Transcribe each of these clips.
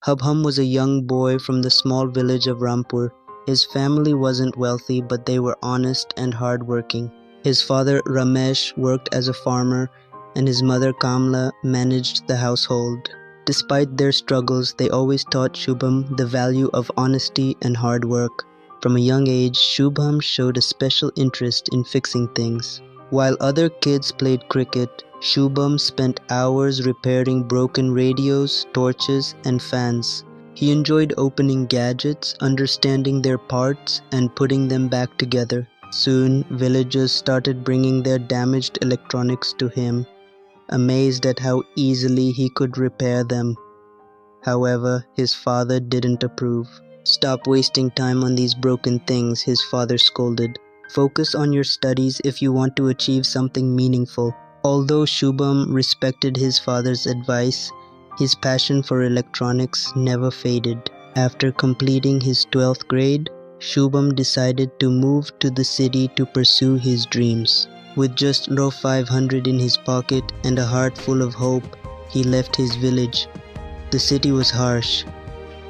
Shubham was a young boy from the small village of Rampur. His family wasn't wealthy, but they were honest and hardworking. His father Ramesh worked as a farmer, and his mother Kamla managed the household. Despite their struggles, they always taught Shubham the value of honesty and hard work. From a young age, Shubham showed a special interest in fixing things. While other kids played cricket, Shubham spent hours repairing broken radios, torches, and fans. He enjoyed opening gadgets, understanding their parts, and putting them back together. Soon, villagers started bringing their damaged electronics to him, amazed at how easily he could repair them. However, his father didn't approve. "Stop wasting time on these broken things," his father scolded. "Focus on your studies if you want to achieve something meaningful." Although Shubham respected his father's advice, his passion for electronics never faded. After completing his 12th grade, Shubham decided to move to the city to pursue his dreams. With just ₹500 in his pocket and a heart full of hope, he left his village. The city was harsh.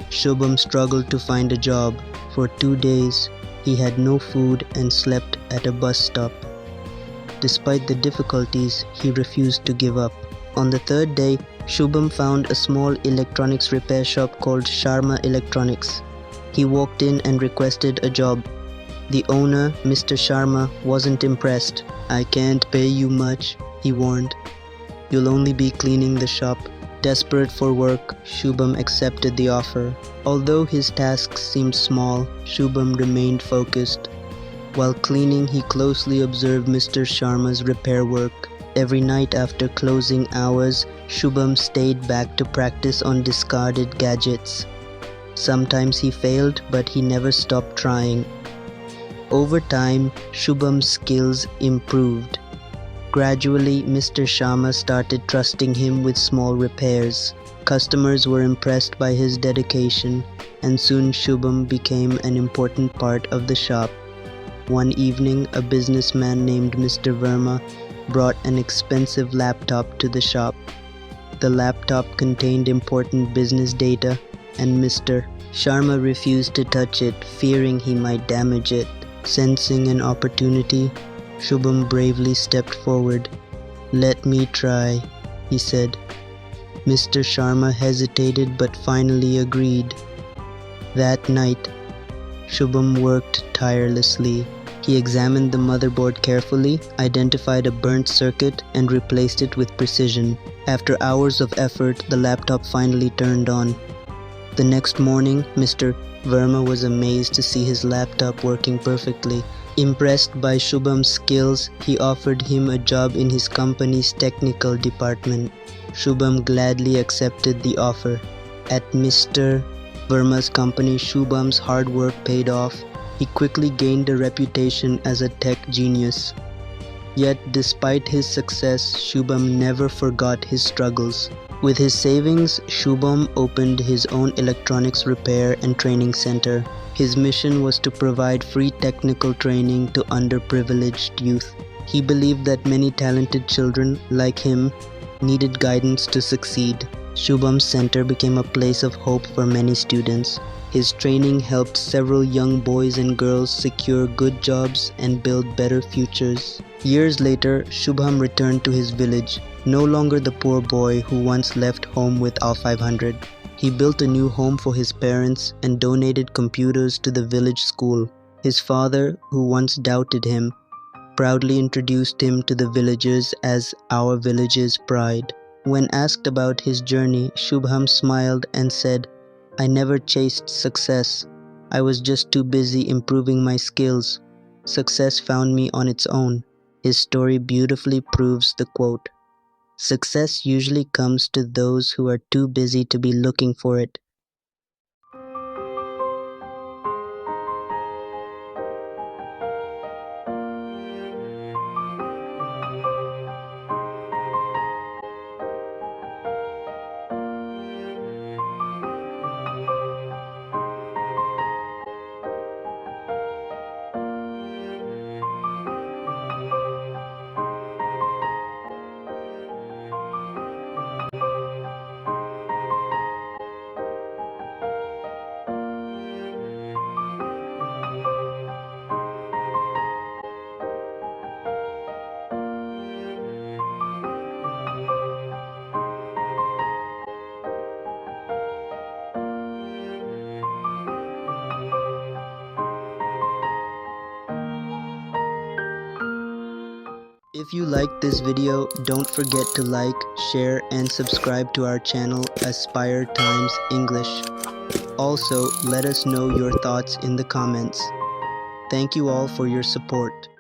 Shubham struggled to find a job. For 2 days, he had no food and slept at a bus stop. Despite the difficulties, he refused to give up. On the third day, Shubham found a small electronics repair shop called Sharma Electronics. He walked in and requested a job. The owner, Mr. Sharma, wasn't impressed. "I can't pay you much," he warned. "You'll only be cleaning the shop." Desperate for work, Shubham accepted the offer. Although his tasks seemed small, Shubham remained focused. While cleaning, he closely observed Mr. Sharma's repair work. Every night after closing hours, Shubham stayed back to practice on discarded gadgets. Sometimes he failed, but he never stopped trying. Over time, Shubham's skills improved. Gradually, Mr. Sharma started trusting him with small repairs. Customers were impressed by his dedication, and soon Shubham became an important part of the shop. One evening, a businessman named Mr. Verma brought an expensive laptop to the shop. The laptop contained important business data, and Mr. Sharma refused to touch it, fearing he might damage it. Sensing an opportunity, Shubham bravely stepped forward. "Let me try," he said. Mr. Sharma hesitated but finally agreed. That night, Shubham worked tirelessly. He examined the motherboard carefully, identified a burnt circuit, and replaced it with precision. After hours of effort, the laptop finally turned on. The next morning, Mr. Verma was amazed to see his laptop working perfectly. Impressed by Shubham's skills, he offered him a job in his company's technical department. Shubham gladly accepted the offer. At Mr. Verma's company, Shubham's hard work paid off. He quickly gained a reputation as a tech genius. Yet, despite his success, Shubham never forgot his struggles. With his savings, Shubham opened his own electronics repair and training center. His mission was to provide free technical training to underprivileged youth. He believed that many talented children, like him, needed guidance to succeed. Shubham's center became a place of hope for many students. His training helped several young boys and girls secure good jobs and build better futures. Years later, Shubham returned to his village, no longer the poor boy who once left home with all 500. He built a new home for his parents and donated computers to the village school. His father, who once doubted him, proudly introduced him to the villagers as "our village's pride." When asked about his journey, Shubham smiled and said, "I never chased success. I was just too busy improving my skills. Success found me on its own." His story beautifully proves the quote. Success usually comes to those who are too busy to be looking for it. If you liked this video, don't forget to like, share, and subscribe to our channel Aspire Times English. Also, let us know your thoughts in the comments. Thank you all for your support.